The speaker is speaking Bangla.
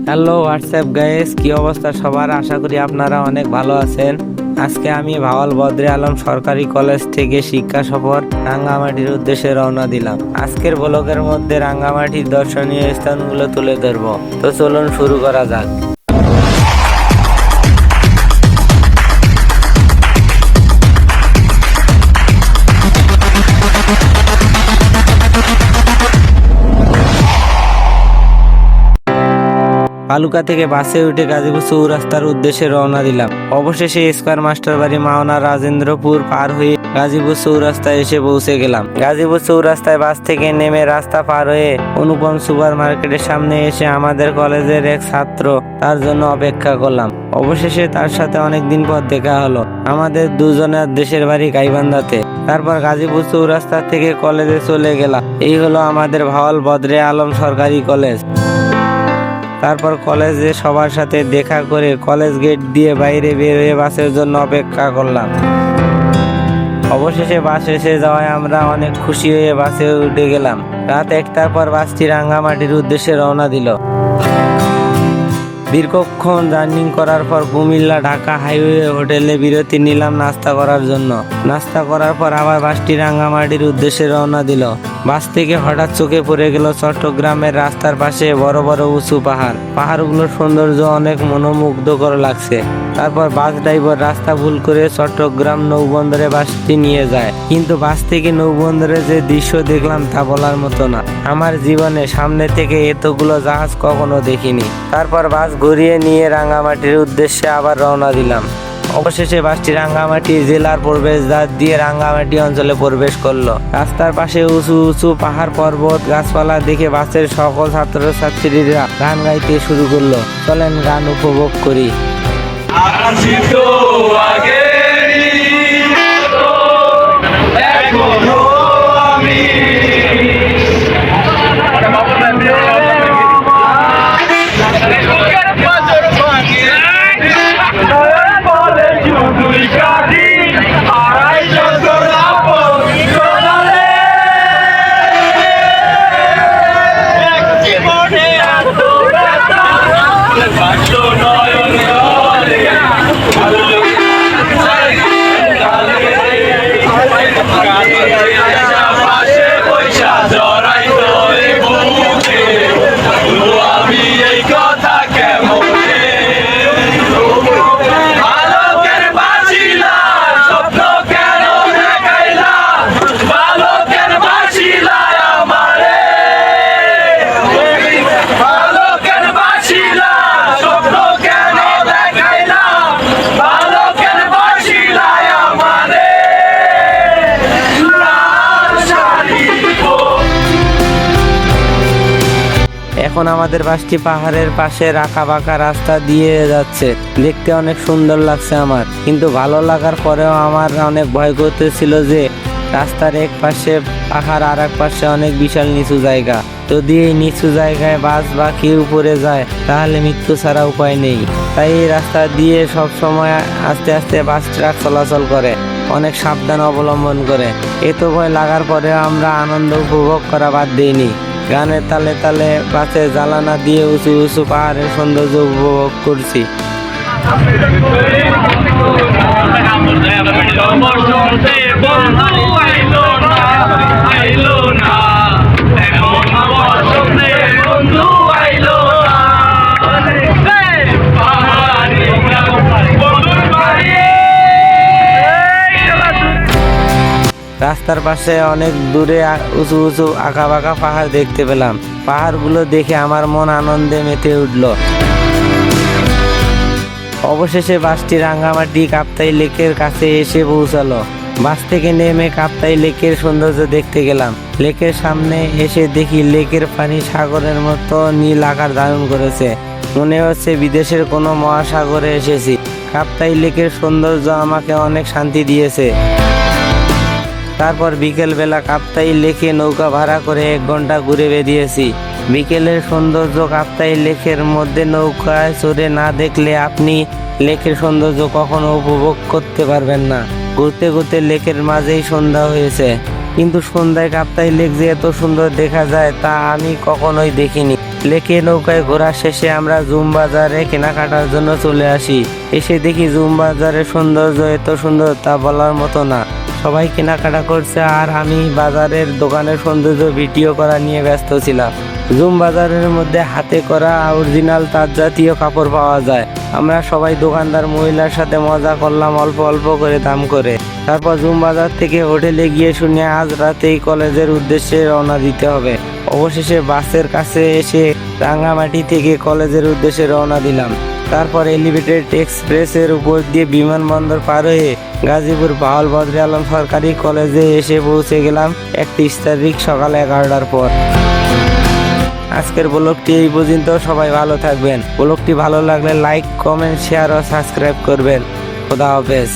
হ্যালো হোয়াটসঅ্যাপ গাইস, কি অবস্থা সবার? আশা করি আপনারা অনেক ভালো আছেন। আজকে আমি ভাওয়াল বদরে আলম সরকারি কলেজ থেকে শিক্ষা সফর রাঙ্গামাটির উদ্দেশ্যে রওনা দিলাম। আজকের ব্লগের মধ্যে রাঙ্গামাটির দর্শনীয় স্থানগুলো তুলে ধরবো। তো চলুন শুরু করা যাক। বালুকা থেকে বাসে উঠে গাজীপুর চৌরাস্তার উদ্দেশ্যে রওনা দিলাম। অবশেষে স্কয়ার মাস্টার বাড়ি মাওনা রাজেন্দ্রপুর পার হয়ে গাজীপুর চৌরাস্তায় এসে পৌঁছে গেলাম। গাজীপুর চৌরাস্তায় বাস থেকে নেমে রাস্তা পার হয়ে অনুপম সুপার মার্কেটের সামনে এসে আমাদের কলেজের এক ছাত্র তার জন্য অপেক্ষা করলাম। অবশেষে তার সাথে অনেকদিন পর দেখা হলো। আমাদের দুজনের দেশের বাড়ি গাইবান্ধাতে। তারপর গাজীপুর চৌরাস্তা থেকে কলেজে চলে গেলাম। এই হলো আমাদের ভাওয়াল বদরে আলম সরকারি কলেজ। তারপর কলেজে সবার সাথে দেখা করে কলেজ গেট দিয়ে বাইরে বের হয়ে বাসের জন্য অপেক্ষা করলাম। অবশেষে বাস এসে যাওয়ায় আমরা অনেক খুশি হয়ে বাসে উঠে গেলাম। রাত 1টার পর বাসটি রাঙ্গামাটির উদ্দেশ্যে রওনা দিল। দীর্ঘক্ষণ জার্নি করার পর কুমিল্লা ঢাকা হাইওয়ে হোটেলে বিরতি নিলাম নাস্তা করার জন্য। নাস্তা করার পর আবার বাসটি রাঙ্গামাটির উদ্দেশ্যে রওনা দিল। বাস থেকে হঠাৎ চোখে পড়ে গেল চট্টগ্রামের রাস্তার পাশে বড় বড় উঁচু পাহাড়। পাহাড়গুলোর সৌন্দর্য অনেক মনোমুগ্ধকর লাগছে। তারপর বাস ড্রাইভার রাস্তা ভুল করে চট্টগ্রাম নৌবন্দরে বাসটি নিয়ে যায়। কিন্তু বাস থেকে নৌবন্দরে যে দৃশ্য দেখলাম তা বলার মতো না। আমার জীবনে সামনে থেকে এতগুলো জাহাজ কখনো দেখিনি। তারপর বাস ঘুরিয়ে নিয়ে রাঙ্গামাটির উদ্দেশ্যে আবার রওনা দিলাম। অবশেষে বাসটি রাঙ্গামাটি জেলার প্রবেশদ্বার দিয়ে রাঙ্গামাটি অঞ্চলে প্রবেশ করলো। রাস্তার পাশে উঁচু উঁচু পাহাড় পর্বত গাছপালা দেখে বাসের সকল ছাত্রছাত্রীরা গান গাইতে শুরু করলো। চলেন গান উপভোগ করি। এখন আমাদের বাসটি পাহাড়ের পাশে রাখা বাঁকা রাস্তা দিয়ে যাচ্ছে। দেখতে অনেক সুন্দর লাগছে আমার, কিন্তু ভালো লাগার পরেও আমার অনেক ভয় করতেছিল যে রাস্তার এক পাশে পাহাড় আর এক পাশে অনেক বিশাল নিচু জায়গা। যদি এই নিচু জায়গায় বাস বা কেউ পড়ে যায় তাহলে মৃত্যু ছাড়া উপায় নেই। তাই এই রাস্তা দিয়ে সব সময় আস্তে আস্তে বাস ট্রাক চলাচল করে, অনেক সাবধান অবলম্বন করে। এত ভয় লাগার পরেও আমরা আনন্দ উপভোগ করা বাদ দিইনি। গানের তালে তালে বাসে জ্বালানা দিয়ে উঁচু উঁচু পাহাড়ের সৌন্দর্য উপভোগ করছি। রাস্তার পাশে অনেক দূরে উঁচু উঁচু আঁকা বাঁকা পাহাড় দেখতে পেলাম। পাহাড়গুলো দেখে আমার মন আনন্দে মেতে উঠল। অবশেষে বাসটি রাঙ্গামাটি কাপ্তাই লেকের কাছে এসে পৌঁছালো। বাস থেকে নেমে কাপ্তাই লেকের সৌন্দর্য দেখতে গেলাম। লেকের সামনে এসে দেখি লেকের পানি সাগরের মতো নীল আকার ধারণ করেছে। মনে হচ্ছে বিদেশের কোনো মহাসাগরে এসেছি। কাপ্তাই লেকের সৌন্দর্য আমাকে অনেক শান্তি দিয়েছে। তারপর বিকেলবেলা কাপ্তাই লেকে নৌকা ভাড়া করে 1 ঘন্টা ঘুরে বেরিয়েছি। বিকেলের সৌন্দর্য কাপ্তাই লেকের মধ্যে নৌকায় চড়ে না দেখলে আপনি লেকের সৌন্দর্য কখনো উপভোগ করতে পারবেন না। ঘুরতে ঘুরতে লেকের মাঝেই সন্ধ্যা হয়েছে। কিন্তু সন্ধ্যায় কাপ্তাই লেক যে এত সুন্দর দেখা যায় তা আমি কখনোই দেখিনি। লেকে নৌকায় ঘোরা শেষে আমরা জুম বাজারে কেনাকাটার জন্য চলে আসি। এসে দেখি জুম বাজারের সৌন্দর্য এত সুন্দর তা বলার মতো না। সবাই কেনাকাটা করছে আর আমি বাজারের দোকানের সৌন্দর্য ভিডিও করা নিয়ে ব্যস্ত ছিলাম। জুম বাজারের মধ্যে হাতে করা অরিজিনাল তাঁত জাতীয় কাপড় পাওয়া যায়। আমরা সবাই দোকানদার মহিলার সাথে মজা করলাম অল্প অল্প করে দাম করে। তারপর জুম বাজার থেকে হোটেলে গিয়ে শুনে আজ রাতেই কলেজের উদ্দেশ্যে রওনা দিতে হবে। অবশেষে বাসের কাছে এসে রাঙ্গামাটি থেকে কলেজের উদ্দেশ্যে রওনা দিলাম। তারপর এলিভেটেড এক্সপ্রেসের উপর দিয়ে বিমানবন্দর পার হয়ে গাজীপুর বাউল বদরে আলম সরকারি কলেজে এসে পৌঁছে গেলাম 31 তারিখ সকাল 11টার পর। আজকের ব্লগটি এই পর্যন্ত। সবাই ভালো থাকবেন। ব্লগটি ভালো লাগলে লাইক, কমেন্ট, শেয়ার ও সাবস্ক্রাইব করবেন। খোদা হাফেজ।